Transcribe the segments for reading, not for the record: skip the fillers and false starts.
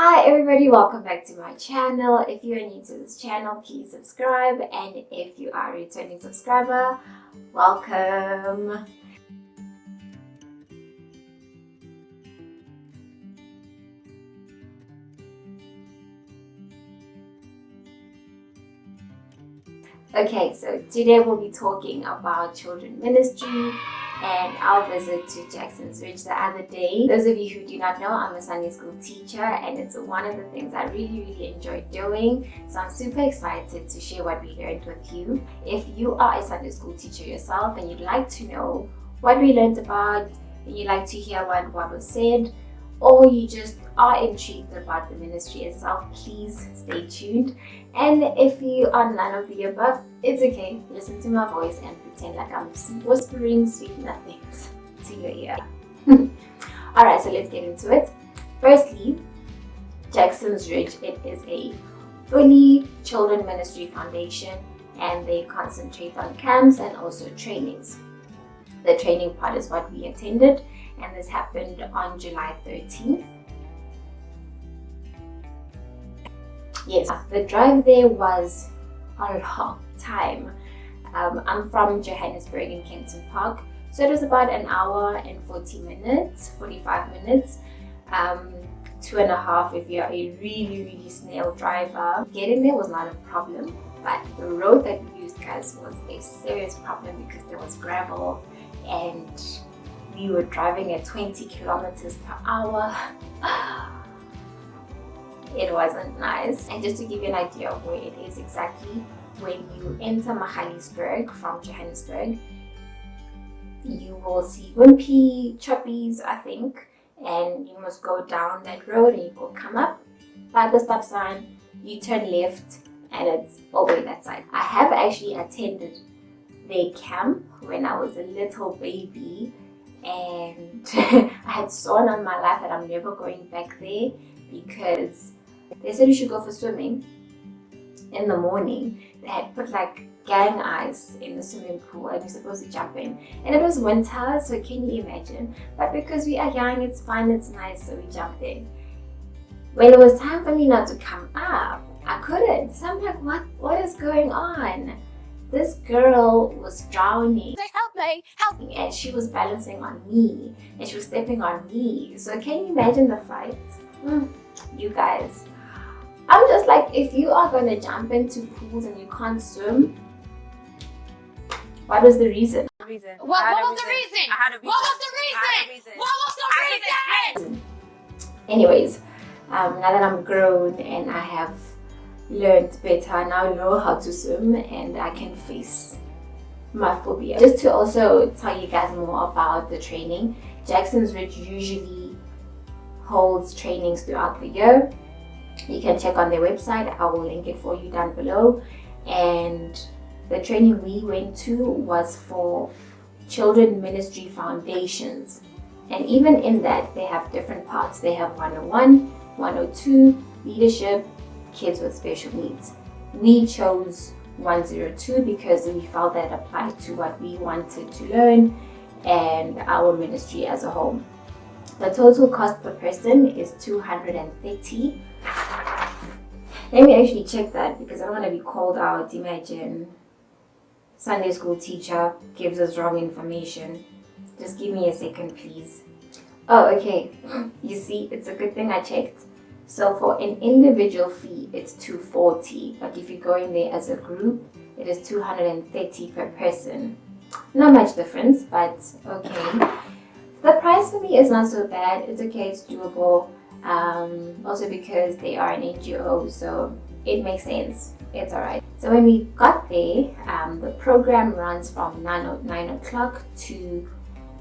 Hi everybody, welcome back to my channel. If you are new to this channel, please subscribe, and if you are a returning subscriber, welcome. Okay, so today we'll be talking about children ministry and our visit to Jackson's Ridge the other day. Those of you who do not know, I'm a Sunday school teacher, and it's one of the things I really enjoy doing. So I'm super excited to share what we learned with you. If you are a Sunday school teacher yourself and you'd like to know what we learned about, and you'd like to hear what was said, or you just are intrigued about the ministry itself, please stay tuned. And if you are none of the above, it's okay. Listen to my voice and pretend like I'm whispering sweet nothings to your ear. Alright, so let's get into it. Firstly, Jackson's Ridge, it is a fully children ministry foundation, and they concentrate on camps and also trainings. The training part is what we attended, and this happened on July 13th. Yes, the drive there was a long time. I'm from Johannesburg in Kempton Park, so it was about an hour and 45 minutes, 2.5 if you're a really snail driver. Getting there was not a problem, but the road that we used, guys, was a serious problem because there was gravel and we were driving at 20 kilometers per hour. It wasn't nice. And just to give you an idea of where it is exactly, when you enter Magaliesburg from Johannesburg, you will see Wimpy, Choppies, I think, and you must go down that road and you will come up by the stop sign, you turn left, and it's over that side. I have actually attended their camp when I was a little baby, and I had sworn on my life that I'm never going back there because they said you should go for swimming in the morning. They had put like gang ice in the swimming pool and you're supposed to jump in, and it was winter, so can you imagine? But because we are young, it's fun, it's nice, so we jumped in. When it was time for me not to come up, I couldn't. So I'm like, what is going on? This girl was drowning. Help me, and she was balancing on me and she was stepping on me. So can you imagine the fight? You guys, I'm just like, if you are going to jump into pools and you can't swim, what was the reason? What was the reason? What was the reason? Anyways, now that I'm grown and I have learned better, I now know how to swim and I can face my phobia. Just to also tell you guys more about the training, Jackson's Ridge usually holds trainings throughout the year. You can check on their website, I will link it for you down below. And the training we went to was for children ministry foundations, and even in that they have different parts. They have 101, 102, leadership, kids with special needs. We chose 102 because we felt that applied to what we wanted to learn and our ministry as a whole. The total cost per person is 230. Let me actually check that because I don't want to be called out. Imagine Sunday school teacher gives us wrong information. Just give me a second, please. Oh, okay. You see, it's a good thing I checked. So for an individual fee, it's 240, but if you go in there as a group, it is 230 per person. Not much difference, but okay. The price for me is not so bad. It's okay, it's doable. Also because they are an NGO, so it makes sense. It's alright. So when we got there, the program runs from 9 o'clock to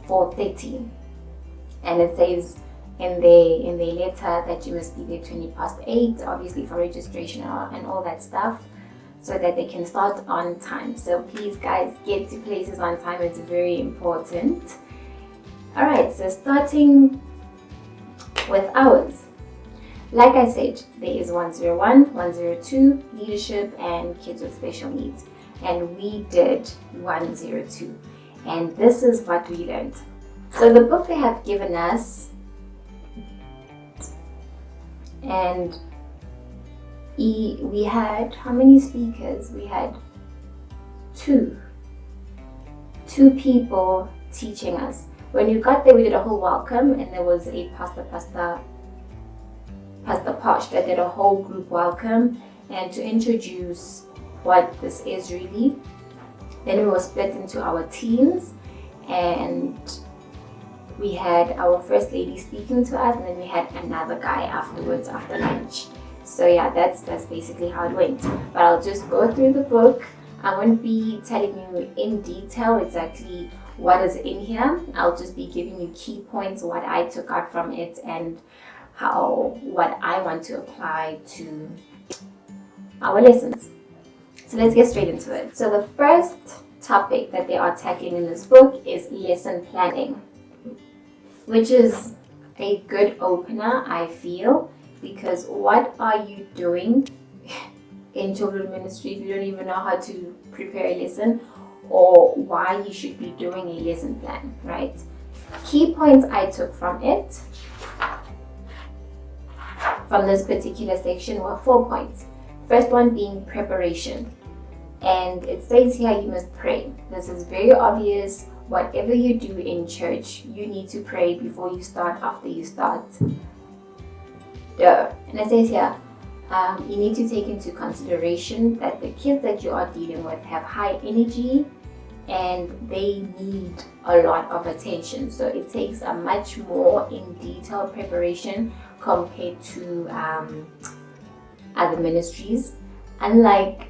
4:30, and it says in the letter that you must be there 8:20, obviously for registration and all that stuff, so that they can start on time. So please guys, get to places on time, it's very important. Alright, so starting with hours. Like I said, there is 101, 102, leadership, and kids with special needs. And we did 102. And this is what we learned. So the book they have given us And we had, how many speakers? We had two people teaching us. When we got there, we did a whole welcome, and there was a Pastor Posh that did a whole group welcome and to introduce what this is really. Then we were split into our teams, and we had our first lady speaking to us, and then we had another guy afterwards after lunch. So yeah, that's basically how it went. But I'll just go through the book. I won't be telling you in detail exactly what is in here. I'll just be giving you key points, what I took out from it, and what I want to apply to our lessons. So let's get straight into it. So the first topic that they are tackling in this book is lesson planning, which is a good opener, I feel, because what are you doing in children's ministry if you don't even know how to prepare a lesson or why you should be doing a lesson plan, right? Key points I took from it, from this particular section, were 4 points. First one being preparation. And it says here you must pray. This is very obvious. Whatever you do in church, you need to pray before you start, after you start. Duh. And it says here, you need to take into consideration that the kids that you are dealing with have high energy and they need a lot of attention. So it takes a much more in detail preparation compared to other ministries. Unlike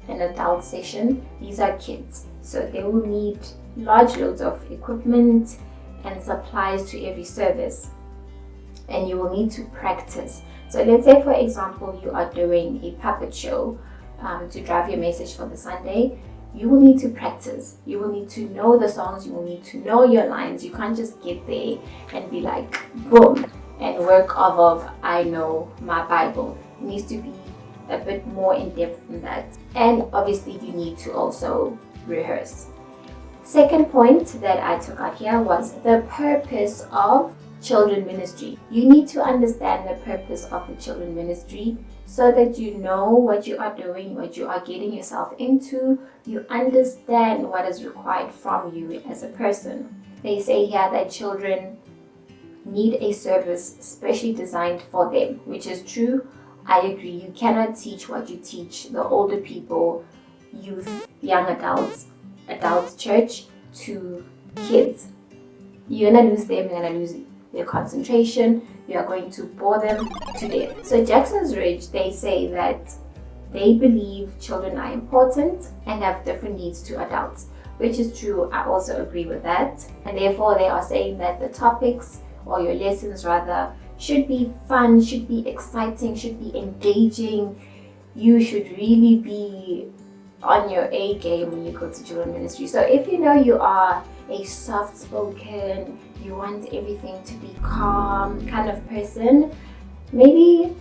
an adult session, these are kids. So they will need large loads of equipment and supplies to every service. And you will need to practice. So let's say, for example, you are doing a puppet show to drive your message for the Sunday. You will need to practice. You will need to know the songs. You will need to know your lines. You can't just get there and be like, boom, and work off of, I know my Bible. It needs to be a bit more in depth than that. And obviously you need to also rehearse. Second point that I took out here was the purpose of children ministry. You need to understand the purpose of the children ministry so that you know what you are doing, what you are getting yourself into. You understand what is required from you as a person. They say here that children need a service specially designed for them, which is true. I agree. You cannot teach what you teach the older people, youth, young adults, adult church to kids. You're gonna lose them, you're gonna lose their concentration, you are going to bore them to death. So Jackson's Ridge, they say that they believe children are important and have different needs to adults, which is true. I also agree with that. And therefore they are saying that the topics, or your lessons rather, should be fun, should be exciting, should be engaging. You should really be on your A game when you go to children ministry. So if you know you are a soft-spoken, you want everything to be calm kind of person, maybe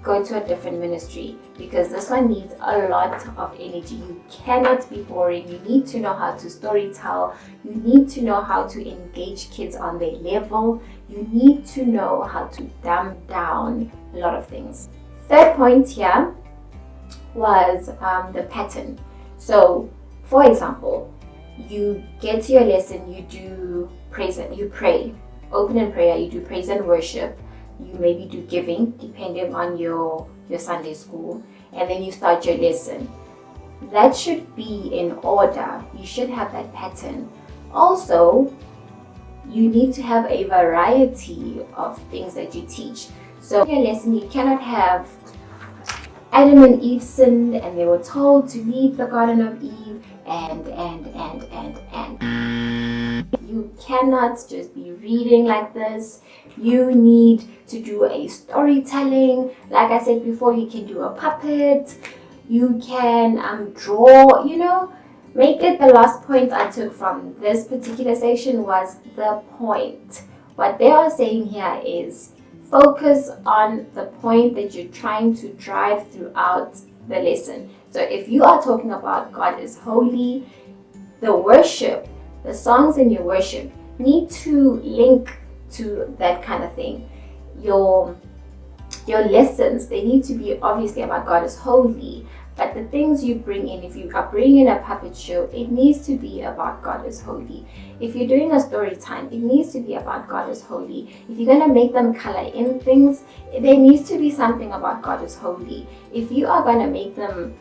go to a different ministry, because this one needs a lot of energy. You cannot be boring. You need to know how to storytell. You need to know how to engage kids on their level. You need to know how to dumb down a lot of things. Third point here was the pattern. So, for example, you get to your lesson, you do praise and you pray, open in prayer, you do praise and worship, you maybe do giving depending on your Sunday school, and then you start your lesson. That should be in order. You should have that pattern. Also, you need to have a variety of things that you teach. So in your lesson, you cannot have Adam and Eve sinned and they were told to leave the Garden of Eve and. You cannot just be reading like this. You need to do a storytelling. Like I said before, you can do a puppet. You can draw, Make it the last point I took from this particular section was the point. What they are saying here is focus on the point that you're trying to drive throughout the lesson. So if you are talking about God is holy, the worship, the songs in your worship need to link to that kind of thing. Your Your lessons, they need to be obviously about God is holy, but the things you bring in, if you are bringing a puppet show, it needs to be about God is holy. If you're doing a story time, it needs to be about God is holy. If you're going to make them color in things, there needs to be something about God is holy. If you are going to make them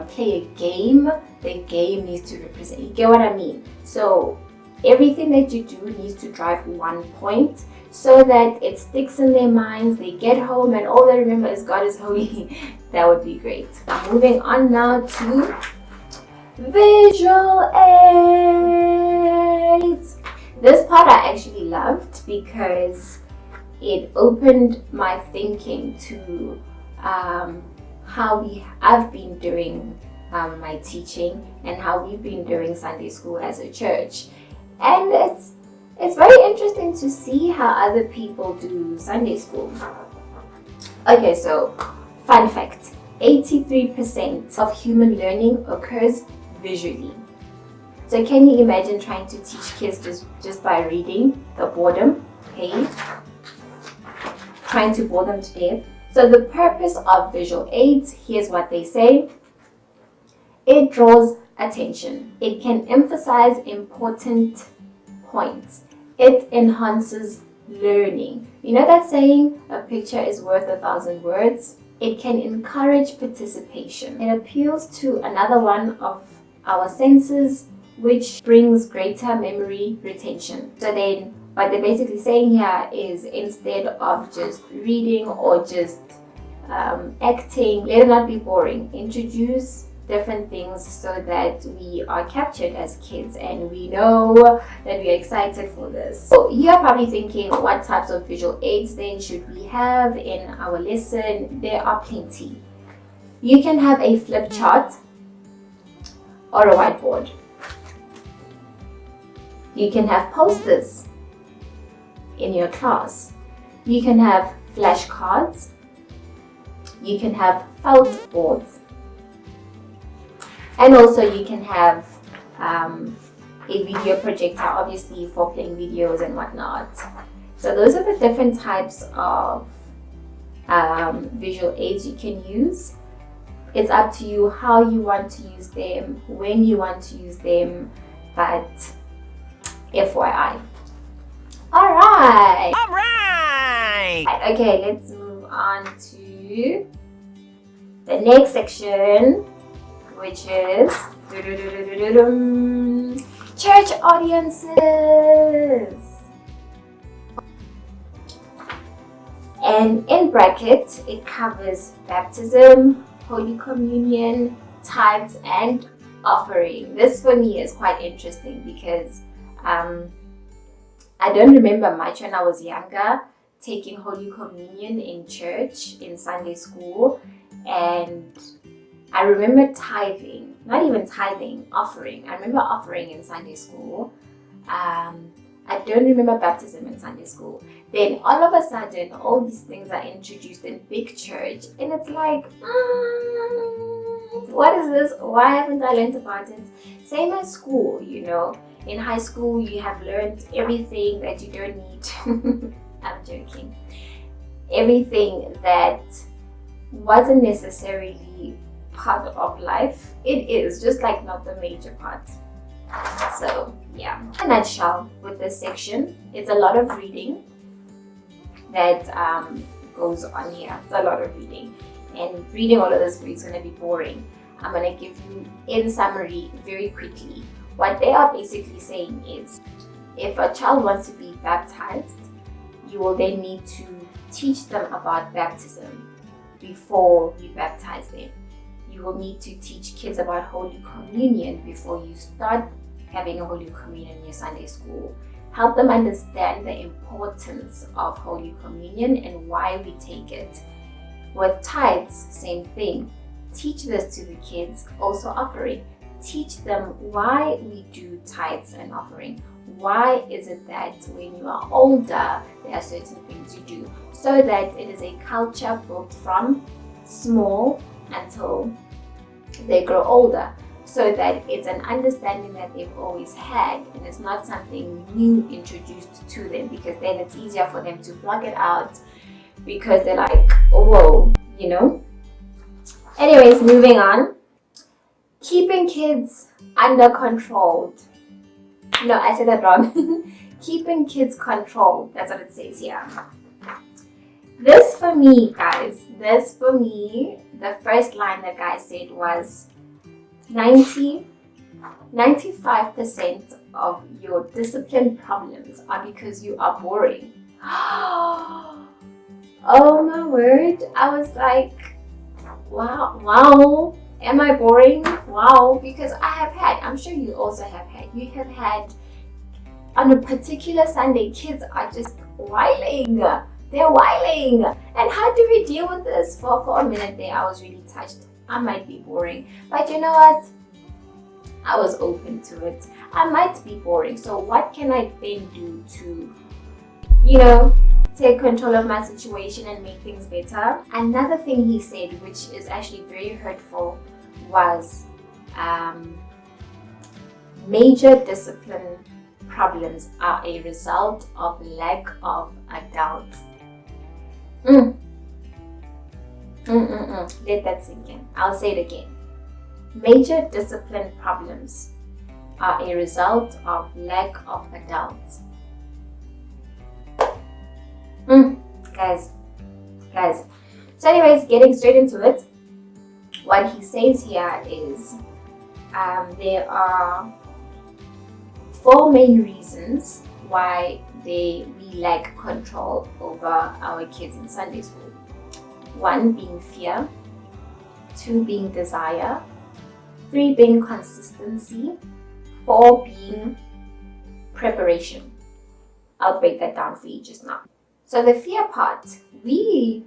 play a game, the game needs to represent, you get what I mean? So everything that you do needs to drive one point, so that it sticks in their minds. They get home and all they remember is God is holy. That would be great. I'm moving on now to visual aids. This part I actually loved because it opened my thinking to how I've been doing my teaching and how we've been doing Sunday school as a church. And it's very interesting to see how other people do Sunday school. Okay, so fun fact, 83% of human learning occurs visually. So can you imagine trying to teach kids just by reading the boredom page? Trying to bore them to death? So the purpose of visual aids, here's what they say. It draws attention. It can emphasize important points. It enhances learning. You know that saying, a picture is worth 1,000 words? It can encourage participation. It appeals to another one of our senses, which brings greater memory retention. So then what they're basically saying here is, instead of just reading or just acting, let it not be boring. Introduce different things so that we are captured as kids and we know that we are excited for this. So you are probably thinking, what types of visual aids then should we have in our lesson? There are plenty. You can have a flip chart or a whiteboard. You can have posters in your class. You can have flashcards. You can have felt boards. And also you can have a video projector, obviously for playing videos and whatnot. So those are the different types of visual aids you can use. It's up to you how you want to use them, when you want to use them, but FYI. Alright! Okay, let's move on to the next section, which is church audiences. And in bracket, it covers baptism, Holy Communion, tithes, and offering. This for me is quite interesting because I don't remember much when I was younger taking Holy Communion in church, in Sunday school, and I remember tithing, not even tithing, offering. I remember offering in Sunday school. I don't remember baptism in Sunday school. Then all of a sudden, all these things are introduced in big church, and it's like, what is this? Why haven't I learned about it? Same as school, you know. In high school, you have learned everything that you don't need. I'm joking. Everything that wasn't necessarily part of life. It is, just like not the major part. So yeah, in a nutshell with this section, it's a lot of reading that goes on here. It's a lot of reading, and reading all of this is going to be boring. I'm going to give you, in summary, very quickly, what they are basically saying is, if a child wants to be baptized, you will then need to teach them about baptism before you baptize them. You will need to teach kids about Holy Communion before you start having a Holy Communion in your Sunday school. Help them understand the importance of Holy Communion and why we take it. With tithes, same thing. Teach this to the kids. Also offering. Teach them why we do tithes and offering. Why is it that when you are older, there are certain things you do? So that it is a culture built from small until they grow older. So that it's an understanding that they've always had, and it's not something new introduced to them, because then it's easier for them to block it out because they're like, whoa, you know. Anyways, moving on. Keeping kids under control. No, I said that wrong. Keeping kids controlled. That's what it says here. This for me, guys, the first line the guy said was 95% of your discipline problems are because you are boring. Oh my word. I was like, wow. Am I boring? Wow. Because I have had, I'm sure you also have had, on a particular Sunday, kids are just whiling. They're whiling. And how do we deal with this? For a minute there, I was really touched. I might be boring. But you know what? I was open to it. I might be boring. So what can I then do to, take control of my situation and make things better? Another thing he said, which is actually very hurtful, was major discipline problems are a result of lack of adults. Let that sink in. I'll say it again. Major discipline problems are a result of lack of adults. Guys. So anyways, getting straight into it, what he says here is there are 4 main reasons why we lack control over our kids in Sunday school. 1 being fear, 2 being desire, 3 being consistency, 4 being preparation. I'll break that down for you just now. So the fear part, we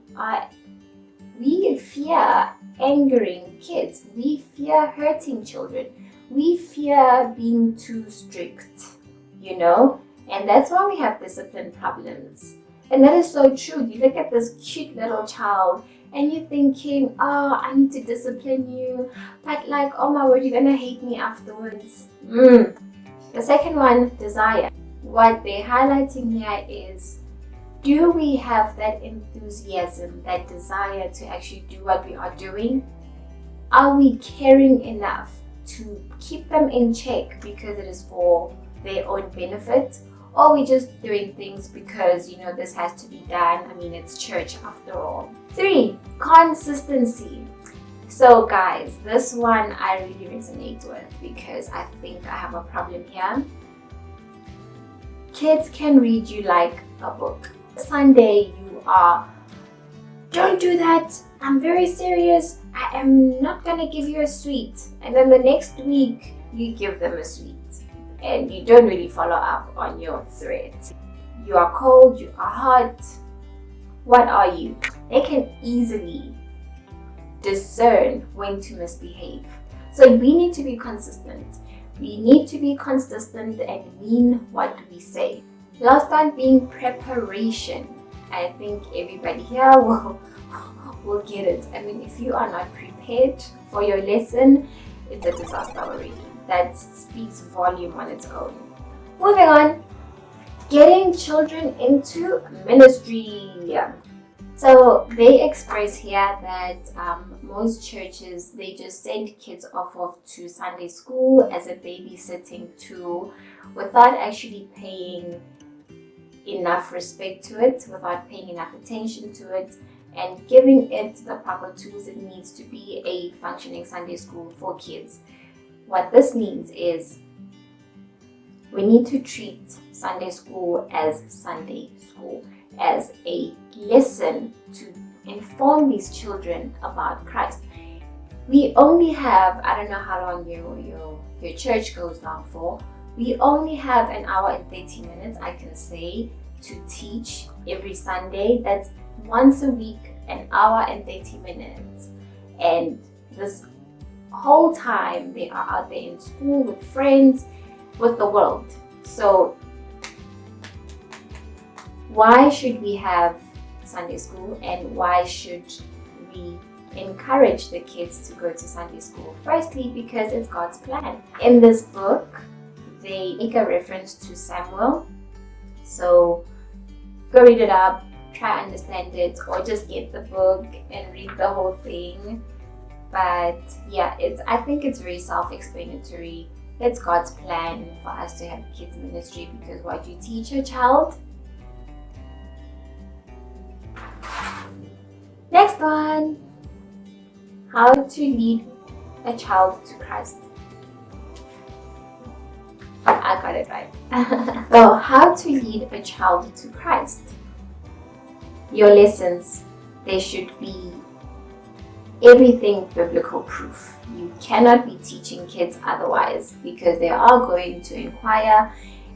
fear angering kids. We fear hurting children. We fear being too strict, and that's why we have discipline problems. And that is so true. You look at this cute little child and you're thinking, oh, I need to discipline you, but like, oh my word, you're gonna hate me afterwards. The second one, desire. What they're highlighting here is, do we have that enthusiasm, that desire to actually do what we are doing? Are we caring enough to keep them in check because it is for their own benefit? Or are we just doing things because, this has to be done? I mean, it's church after all. 3, consistency. So guys, this one I really resonate with because I think I have a problem here. Kids can read you like a book. Sunday you are, don't do that, I'm very serious, I am not gonna give you a sweet. And then the next week you give them a sweet and you don't really follow up on your threat. You are cold, you are hot, what are you? They can easily discern when to misbehave. So we need to be consistent. We need to be consistent and mean what we say. Last one being preparation. I think everybody here will get it. I mean, if you are not prepared for your lesson, it's a disaster already. That speaks volume on its own. Moving on, getting children into ministry. So they express here that most churches, they just send kids off to Sunday school as a babysitting tool without actually paying enough respect to it, without paying enough attention to it, and giving it the proper tools it needs to be a functioning Sunday school for kids. What this means is we need to treat Sunday school as Sunday school, as a lesson to inform these children about Christ. We only have, I don't know how long your church goes down for, we only have an hour and 30 minutes, I can say, to teach every Sunday. That's once a week, an hour and 30 minutes. And this whole time they are out there in school with friends, with the world. So why should we have Sunday school, and why should we encourage the kids to go to Sunday school? Firstly, because it's God's plan. In this book, they make a reference to Samuel. So go read it up. try understand it, or just get the book and read the whole thing. But yeah, I think it's very self-explanatory. It's God's plan for us to have kids ministry, because what you teach a child. Next one, how to lead a child to Christ. I got it right. So, how to lead a child to Christ. Your lessons, they should be everything biblical proof. You cannot be teaching kids otherwise, because they are going to inquire,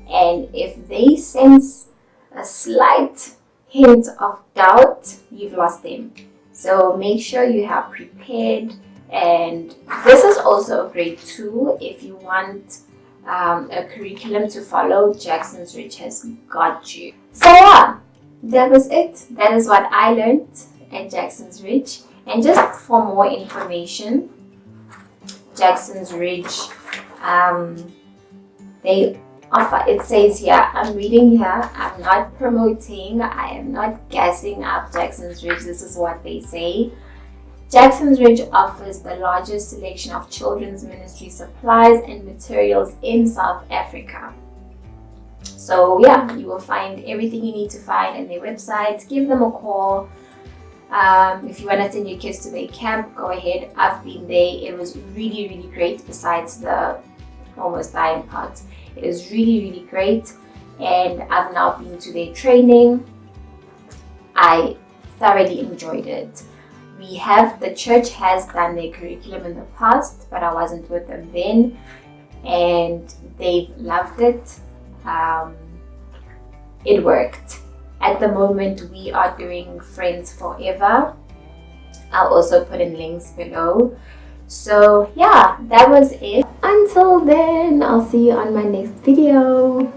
and if they sense a slight hint of doubt, you've lost them. So make sure you have prepared, and this is also a great tool if you want a curriculum to follow. Jackson's Ridge has got you. So yeah, that was it. That is what I learned at Jackson's Ridge. And just for more information, Jackson's Ridge, they offer, it says here, I'm reading here, I'm not promoting, I am not gassing up Jackson's Ridge, this is what they say. Jackson's Ridge offers the largest selection of children's ministry supplies and materials in South Africa. So yeah, you will find everything you need to find in their website. Give them a call. If you want to send your kids to their camp, go ahead. I've been there. It was really, really great, besides the almost dying part. It is really, really great. And I've now been to their training. I thoroughly enjoyed it. The church has done their curriculum in the past, but I wasn't with them then, and they've loved it. It worked. At the moment, we are doing Friends Forever. I'll also put in links below. So yeah, that was it. Until then, I'll see you on my next video.